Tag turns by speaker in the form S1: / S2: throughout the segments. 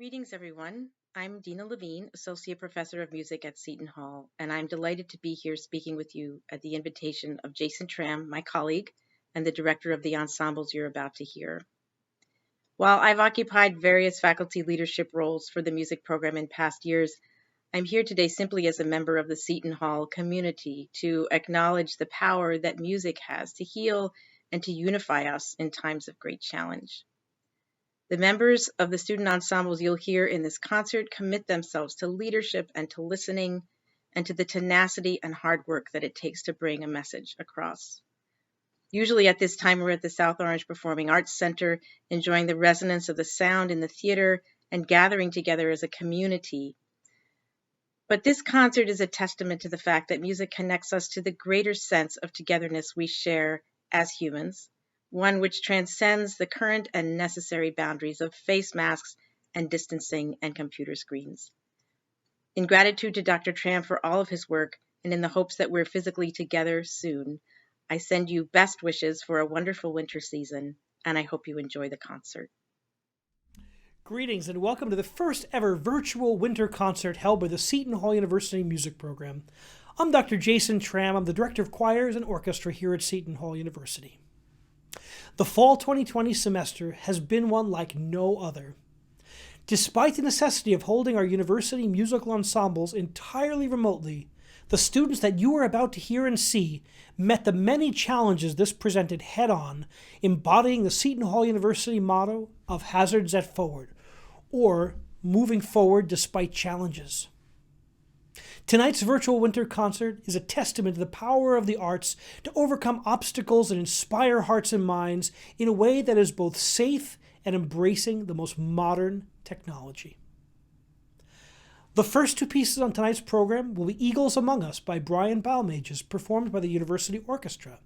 S1: Greetings, everyone. I'm Dina Levine, Associate Professor of Music at Seton Hall, and I'm delighted to be here speaking with you at the invitation of Jason Tram, my colleague, and the director of the ensembles you're about to hear. While I've occupied various faculty leadership roles for the music program in past years, I'm here today simply as a member of the Seton Hall community to acknowledge the power that music has to heal and to unify us in times of great challenge. The members of the student ensembles you'll hear in this concert commit themselves to leadership and to listening and to the tenacity and hard work that it takes to bring a message across. Usually at this time, we're at the South Orange Performing Arts Center, enjoying the resonance of the sound in the theater and gathering together as a community. But this concert is a testament to the fact that music connects us to the greater sense of togetherness we share as humans, one which transcends the current and necessary boundaries of face masks and distancing and computer screens. In gratitude to Dr. Tram for all of his work, and in the hopes that we're physically together soon, I send you best wishes for a wonderful winter season, and I hope you enjoy the concert.
S2: Greetings and welcome to the first ever virtual winter concert held by the Seton Hall University Music Program. I'm Dr. Jason Tram. I'm the Director of Choirs and Orchestra here at Seton Hall University. The fall 2020 semester has been one like no other. Despite the necessity of holding our university musical ensembles entirely remotely, the students that you are about to hear and see met the many challenges this presented head-on, embodying the Seton Hall University motto of hazards at forward, or moving forward despite challenges. Tonight's virtual winter concert is a testament to the power of the arts to overcome obstacles and inspire hearts and minds in a way that is both safe and embracing the most modern technology. The first two pieces on tonight's program will be Eagles Among Us by Brian Balmages, performed by the University Orchestra,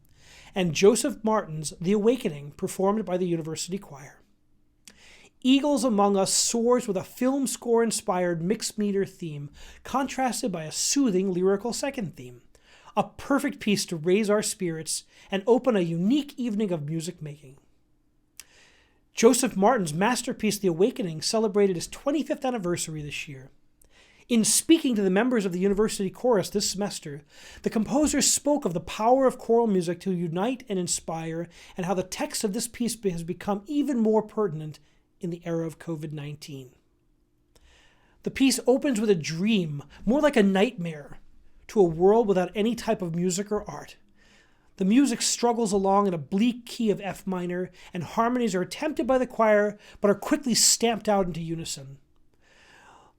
S2: and Joseph Martin's The Awakening, performed by the University Choir. Eagles Among Us soars with a film score-inspired mixed-meter theme, contrasted by a soothing lyrical second theme, a perfect piece to raise our spirits and open a unique evening of music making. Joseph Martin's masterpiece, The Awakening, celebrated its 25th anniversary this year. In speaking to the members of the University Chorus this semester, the composer spoke of the power of choral music to unite and inspire, and how the text of this piece has become even more pertinent in the era of COVID-19. The piece opens with a dream, more like a nightmare, to a world without any type of music or art. The music struggles along in a bleak key of F minor, and harmonies are attempted by the choir, but are quickly stamped out into unison.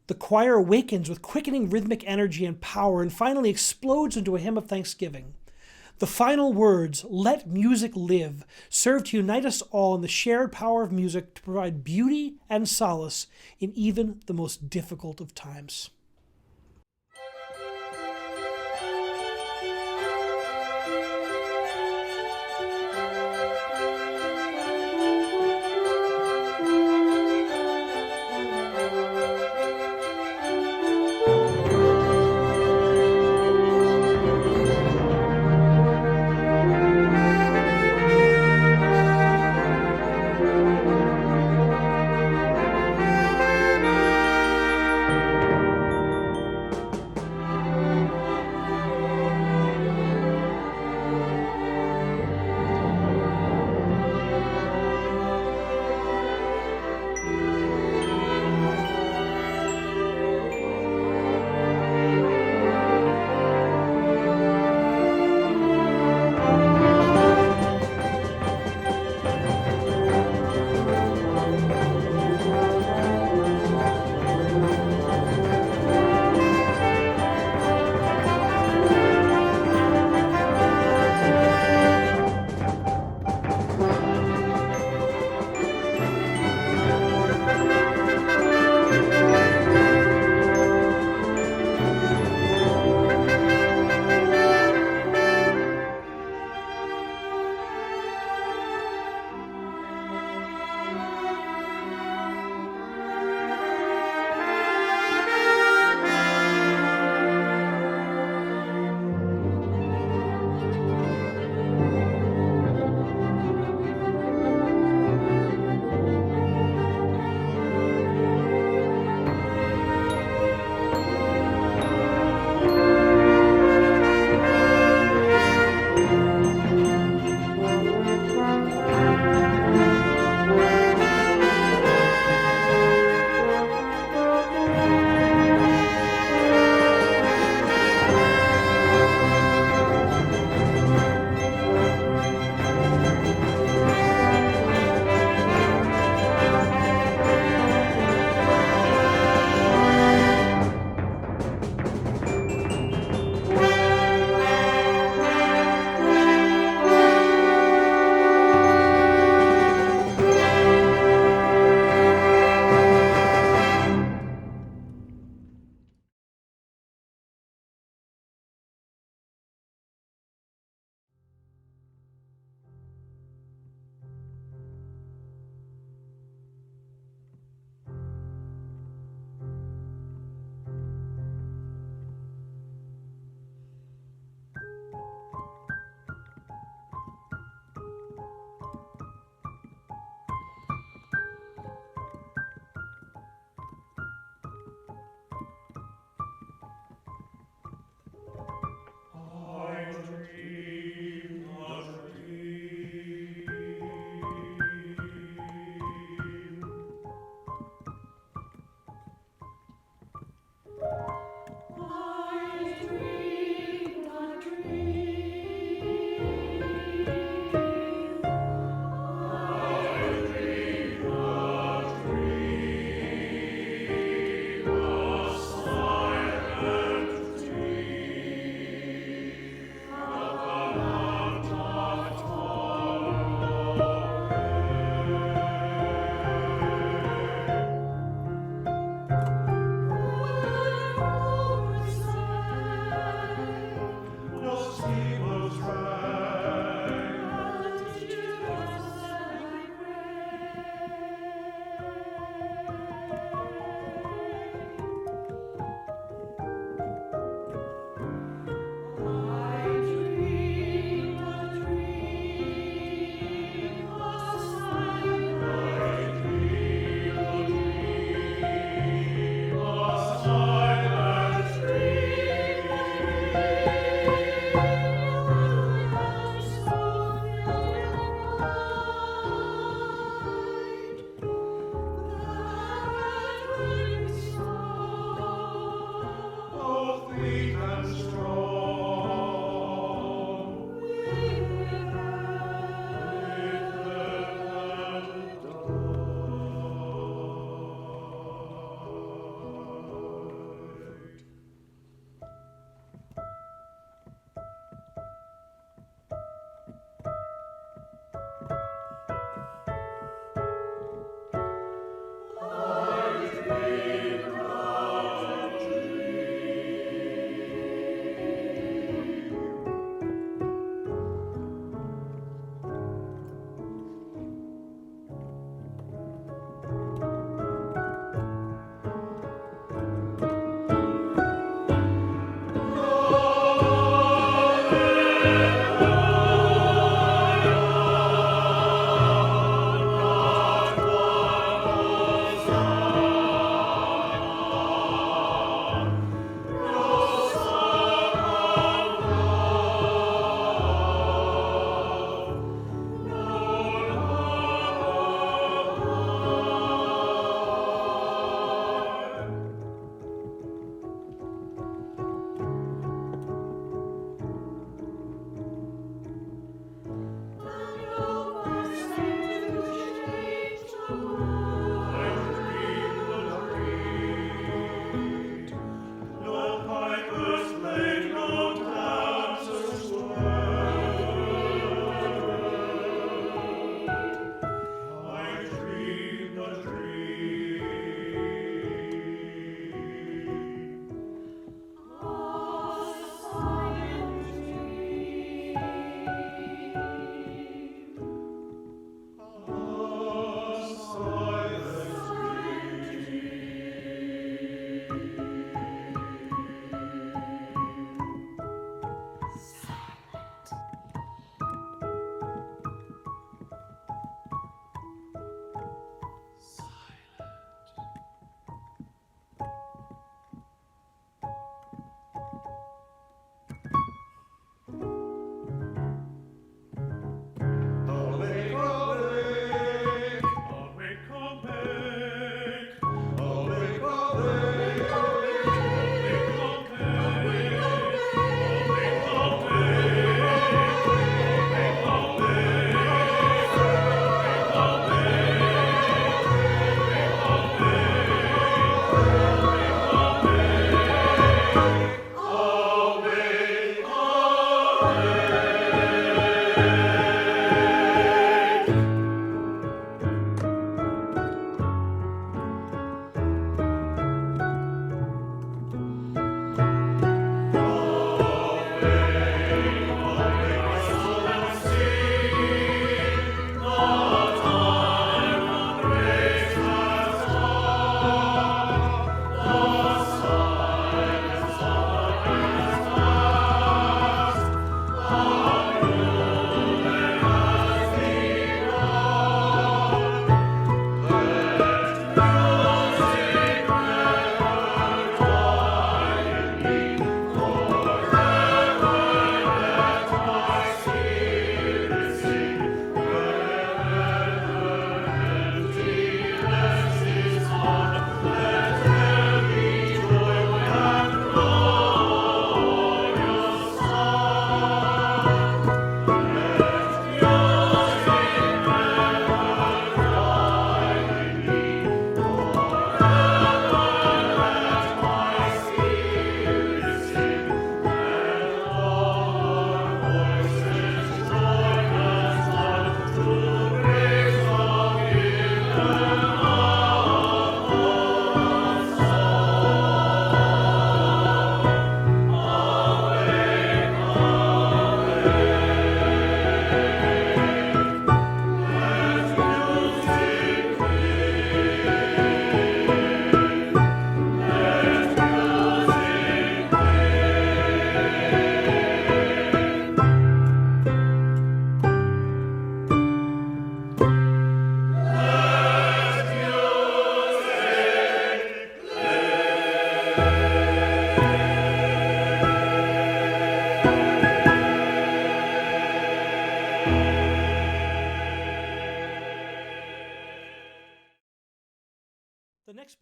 S2: The choir awakens with quickening rhythmic energy and power, and finally explodes into a hymn of thanksgiving. The final words, "Let music live," serve to unite us all in the shared power of music to provide beauty and solace in even the most difficult of times.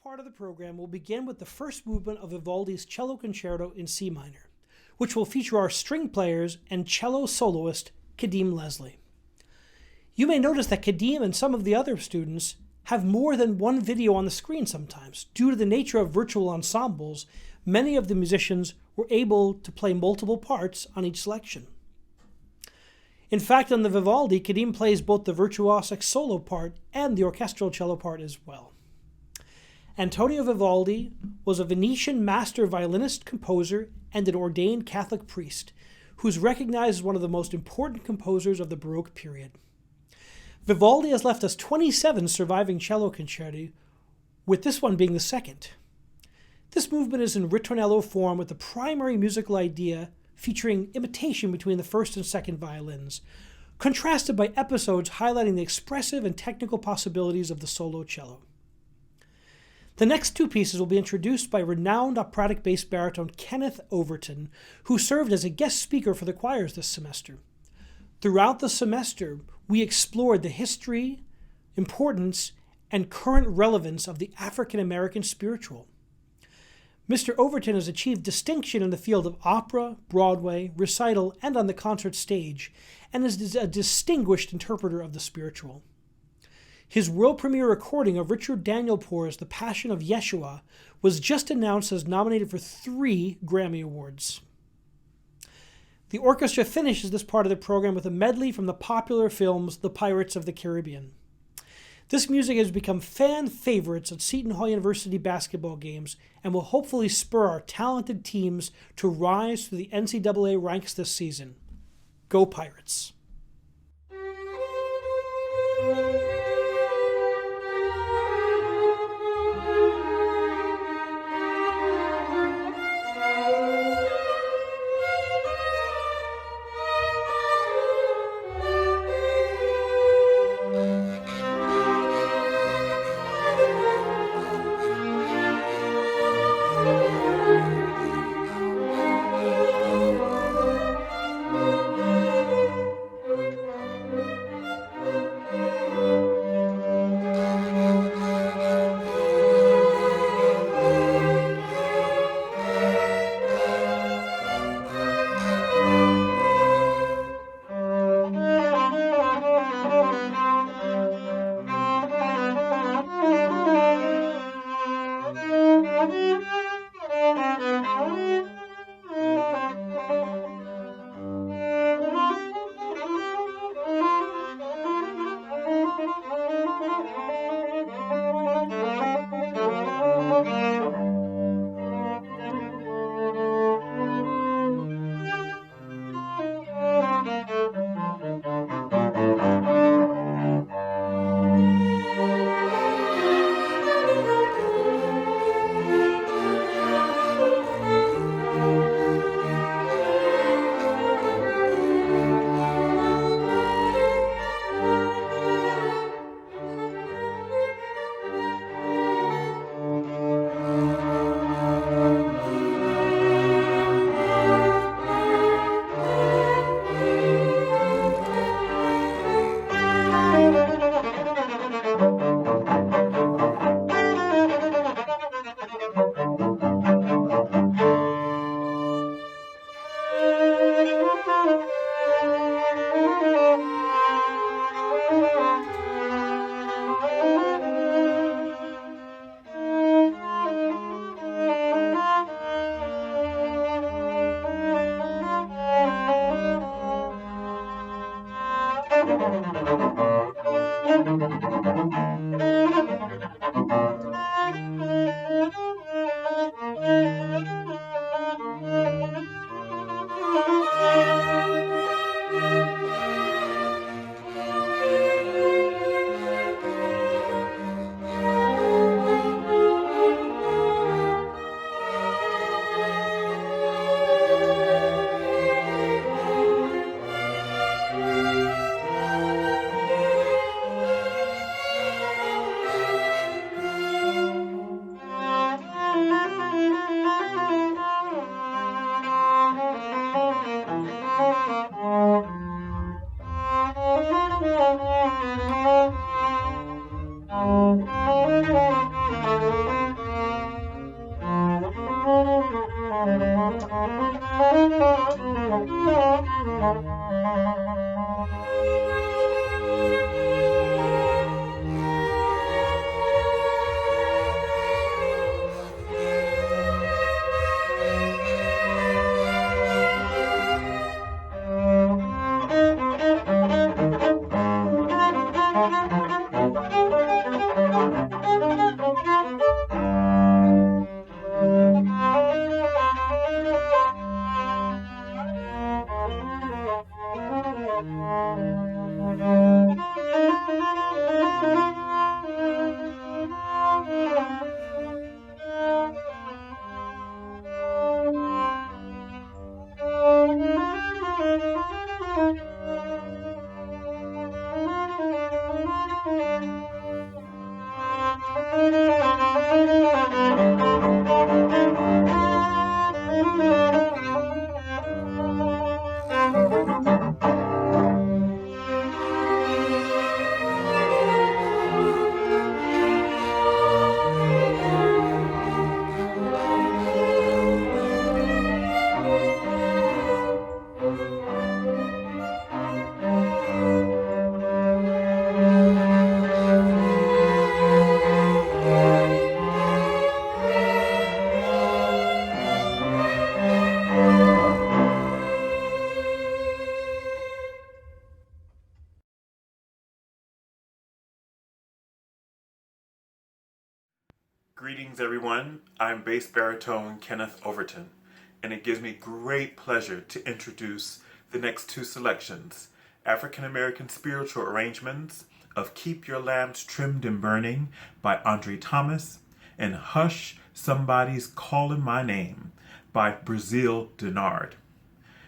S2: part of the program will begin with the first movement of Vivaldi's Cello Concerto in C minor, which will feature our string players and cello soloist, Kadeem Leslie. You may notice that Kadeem and some of the other students have more than one video on the screen sometimes. Due to the nature of virtual ensembles, many of the musicians were able to play multiple parts on each selection. In fact, on the Vivaldi, Kadeem plays both the virtuosic solo part and the orchestral cello part as well. Antonio Vivaldi was a Venetian master violinist, composer, and an ordained Catholic priest, who is recognized as one of the most important composers of the Baroque period. Vivaldi has left us 27 surviving cello concerti, with this one being the second. This movement is in ritornello form with the primary musical idea featuring imitation between the first and second violins, contrasted by episodes highlighting the expressive and technical possibilities of the solo cello. The next two pieces will be introduced by renowned operatic bass baritone Kenneth Overton, who served as a guest speaker for the choirs this semester. Throughout the semester, we explored the history, importance, and current relevance of the African American spiritual. Mr. Overton has achieved distinction in the field of opera, Broadway, recital, and on the concert stage, and is a distinguished interpreter of the spiritual. His world premiere recording of Richard Danielpour's The Passion of Yeshua was just announced as nominated for 3 Grammy Awards. The orchestra finishes this part of the program with a medley from the popular films The Pirates of the Caribbean. This music has become fan favorites at Seton Hall University basketball games and will hopefully spur our talented teams to rise through the NCAA ranks this season. Go Pirates!
S3: Greetings, everyone. I'm bass baritone Kenneth Overton, and it gives me great pleasure to introduce the next two selections, African American spiritual arrangements of Keep Your Lamps Trimmed and Burning by Andre Thomas and Hush, Somebody's Calling My Name by Brazil Denard.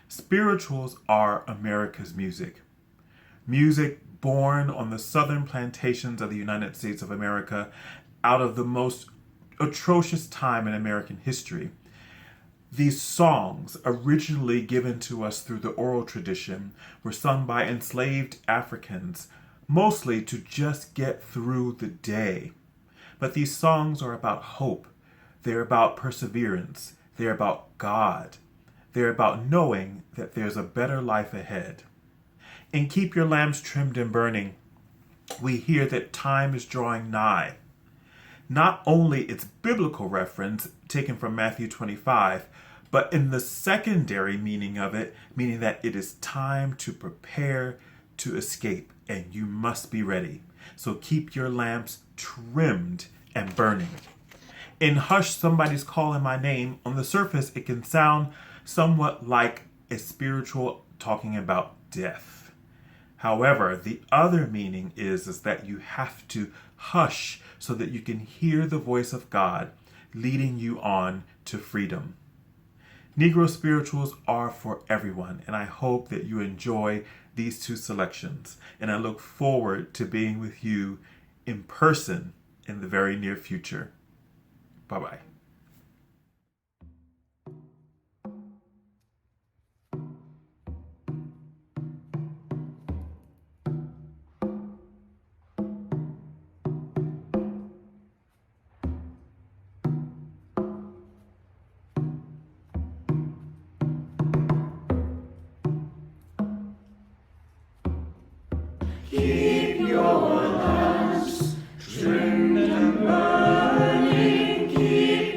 S3: Spirituals are America's music. Music born on the southern plantations of the United States of America out of the most atrocious time in American history. These songs, originally given to us through the oral tradition, were sung by enslaved Africans, mostly to just get through the day. But these songs are about hope. They're about perseverance. They're about God. They're about knowing that there's a better life ahead. In Keep Your Lamps Trimmed and Burning, we hear that time is drawing nigh. Not only its biblical reference, taken from Matthew 25, but in the secondary meaning of it, meaning that it is time to prepare to escape, and you must be ready. So keep your lamps trimmed and burning. In Hush, Somebody's Calling My Name, on the surface, it can sound somewhat like a spiritual talking about death. However, the other meaning is that you have to hush so that you can hear the voice of God leading you on to freedom. Negro spirituals are for everyone, and I hope that you enjoy these two selections. And I look forward to being with you in person in the very near future. Bye-bye.
S4: Keep your lamps trimmed and burning, keep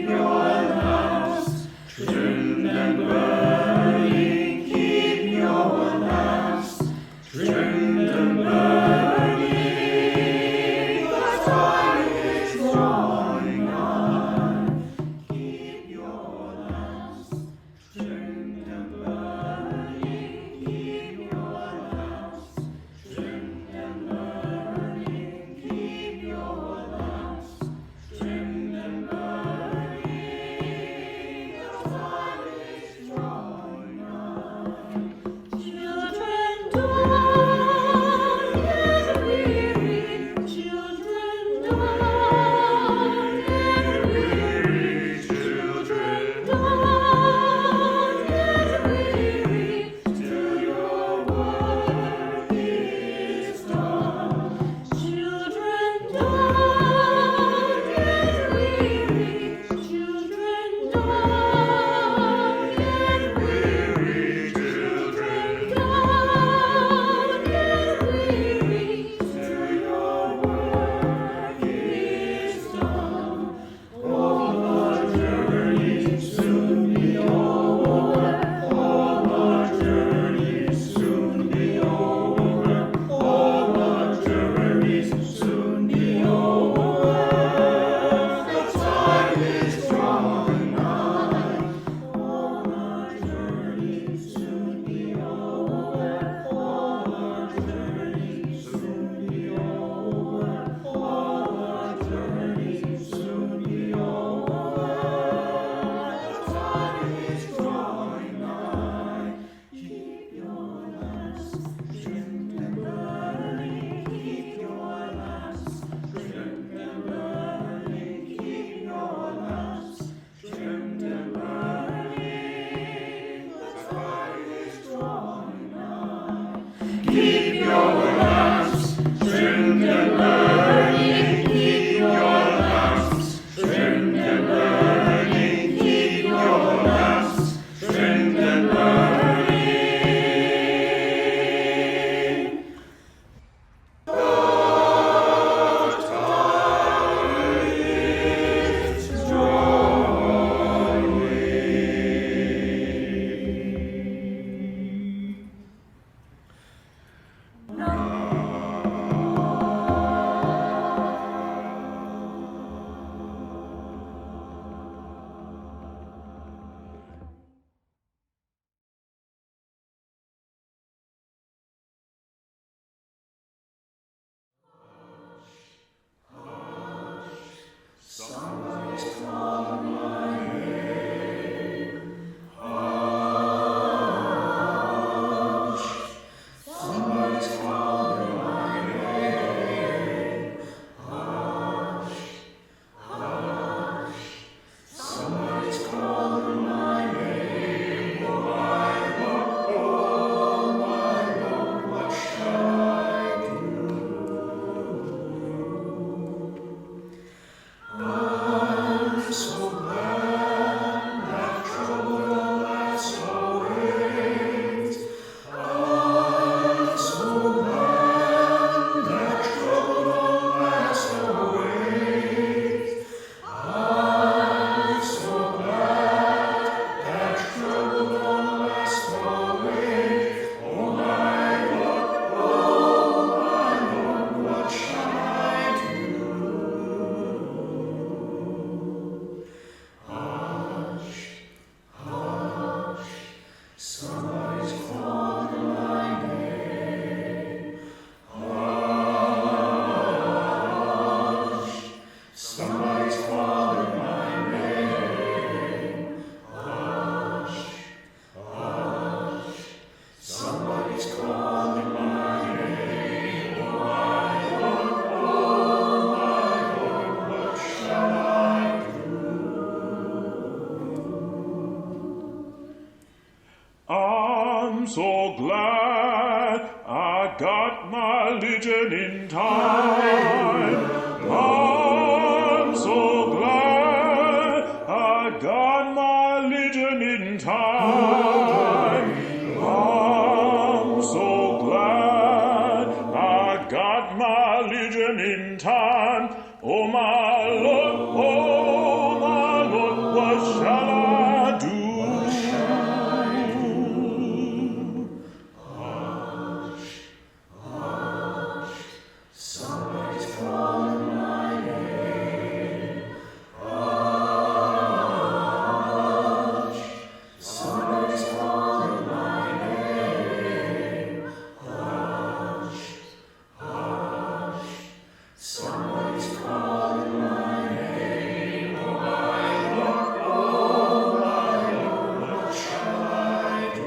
S4: so glad I got my religion in time. I'm so glad I got my religion in time. I'm so glad I got my religion in time. Oh my Lord, what shall I do?
S5: Somebody's calling my name. Hush. Somebody's calling my name. Hush. Hush. Somebody's calling my name. Oh my Lord, what shall I do?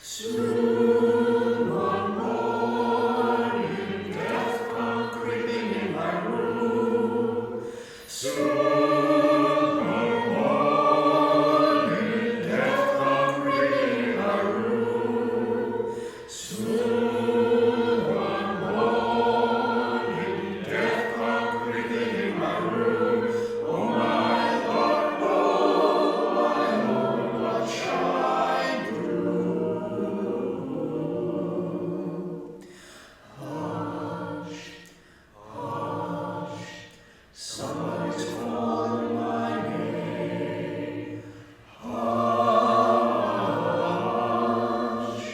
S5: Soon one morning, death come creeping in my room. Soon one morning, death come creeping in my room. Soon one morning, death come creeping in my room. Oh my Lord, what shall I do? Hush, hush, somebody's calling my name. Hush,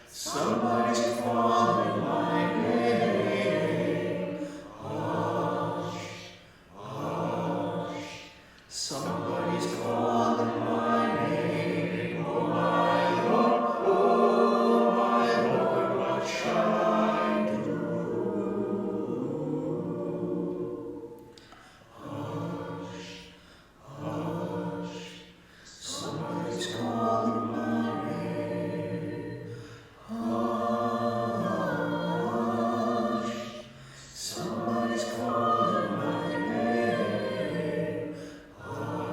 S5: somebody's calling my name. Hush, hush, somebody's calling my name. Oh my Lord, what shall I do? Hush, hush, somebody's calling my name. Hush, somebody's calling my name. Hush.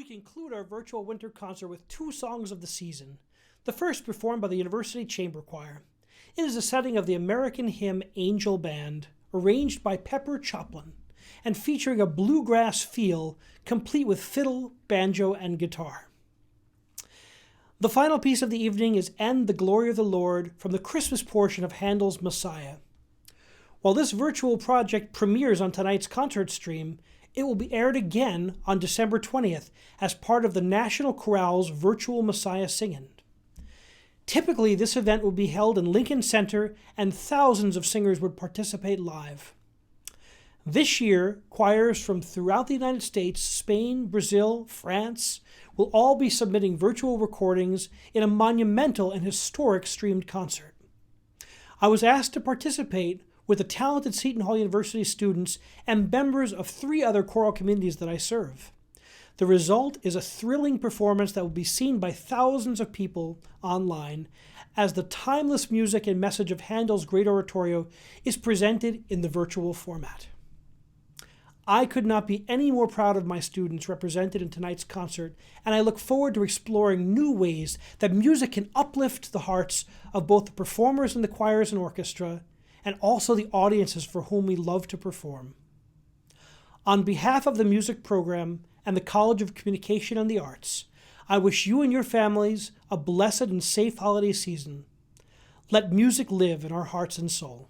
S2: we conclude our virtual winter concert with two songs of the season. The first performed by the University Chamber Choir. It is a setting of the American hymn Angel Band, arranged by Pepper Choplin, and featuring a bluegrass feel, complete with fiddle, banjo, and guitar. The final piece of the evening is And the Glory of the Lord from the Christmas portion of Handel's Messiah. While this virtual project premieres on tonight's concert stream, it will be aired again on December 20th as part of the National Chorale's Virtual Messiah Singin'. Typically, this event will be held in Lincoln Center and thousands of singers would participate live. This year, choirs from throughout the United States, Spain, Brazil, France will all be submitting virtual recordings in a monumental and historic streamed concert. I was asked to participate with the talented Seton Hall University students and members of 3 other choral communities that I serve. The result is a thrilling performance that will be seen by thousands of people online as the timeless music and message of Handel's great oratorio is presented in the virtual format. I could not be any more proud of my students represented in tonight's concert, and I look forward to exploring new ways that music can uplift the hearts of both the performers in the choirs and orchestra, and also the audiences for whom we love to perform. On behalf of the music program and the College of Communication and the Arts, I wish you and your families a blessed and safe holiday season. Let music live in our hearts and soul.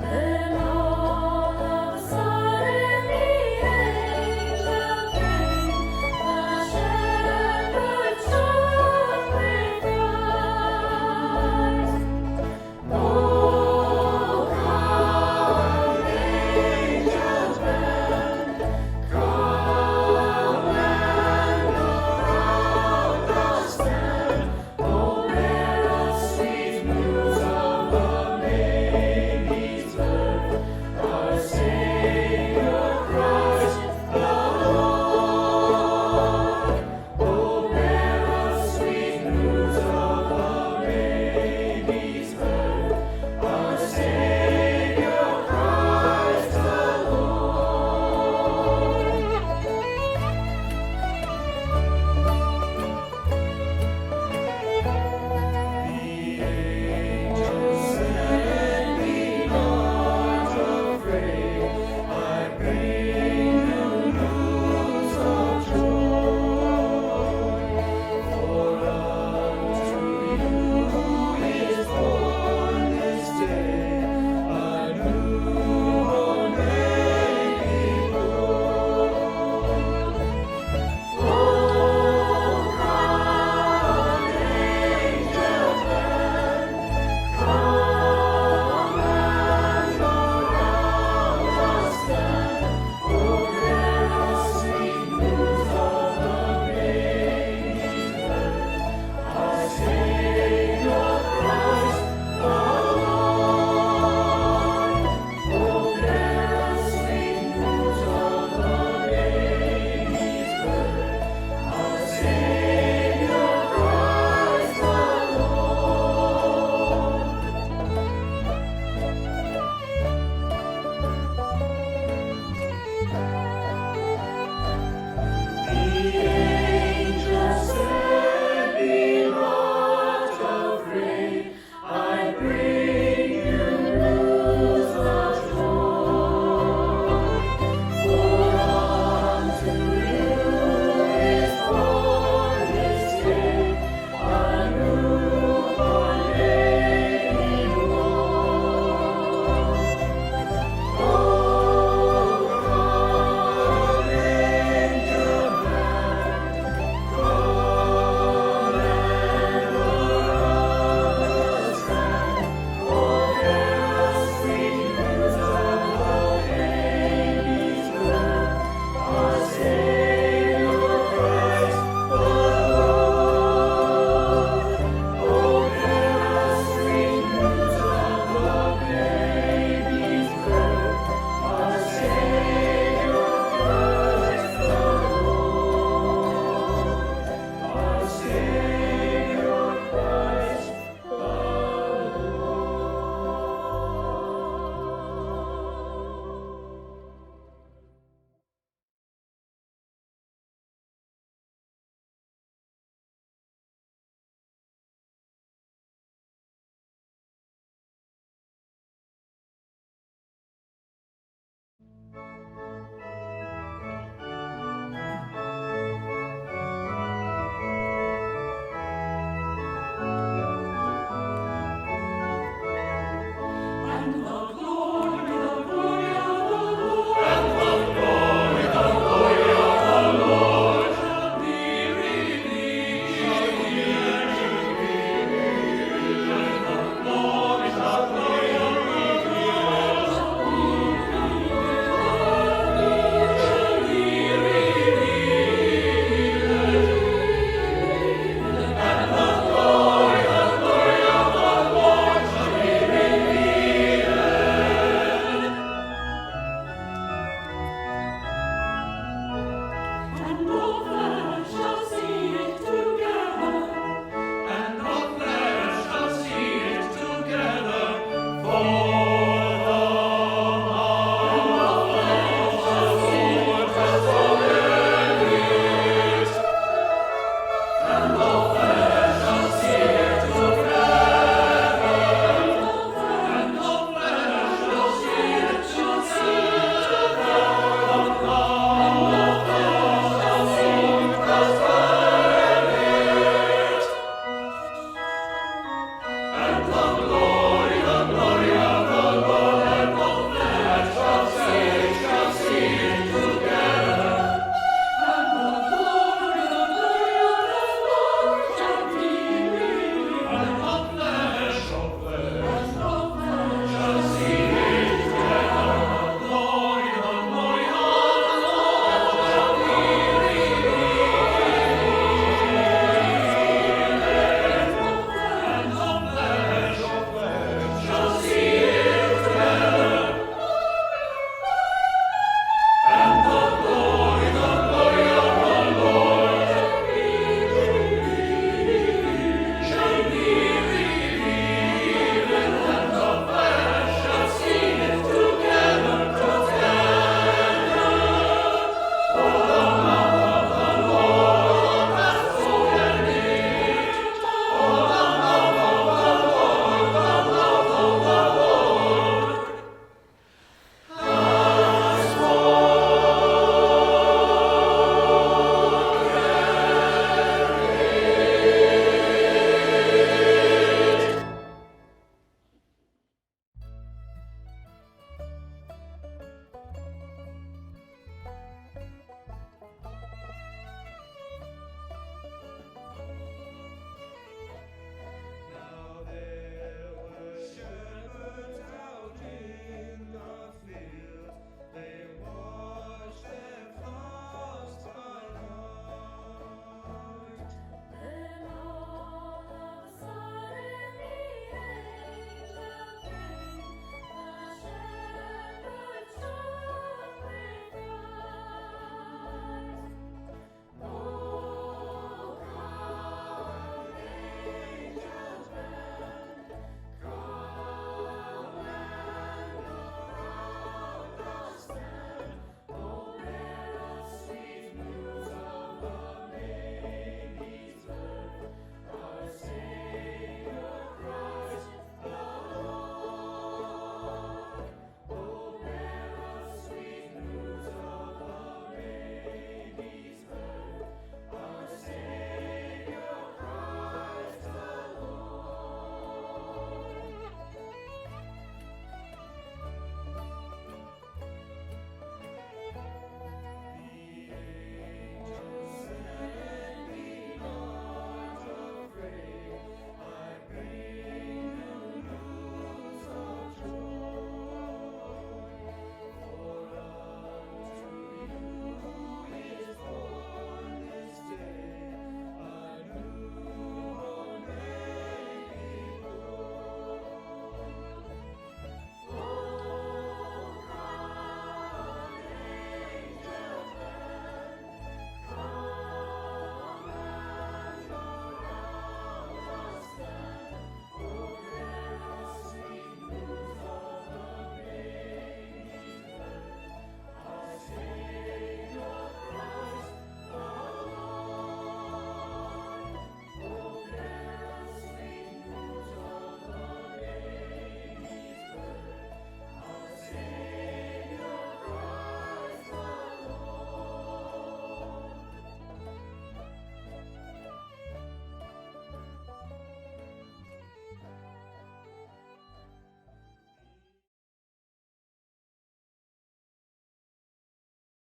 S5: Then all of a sudden and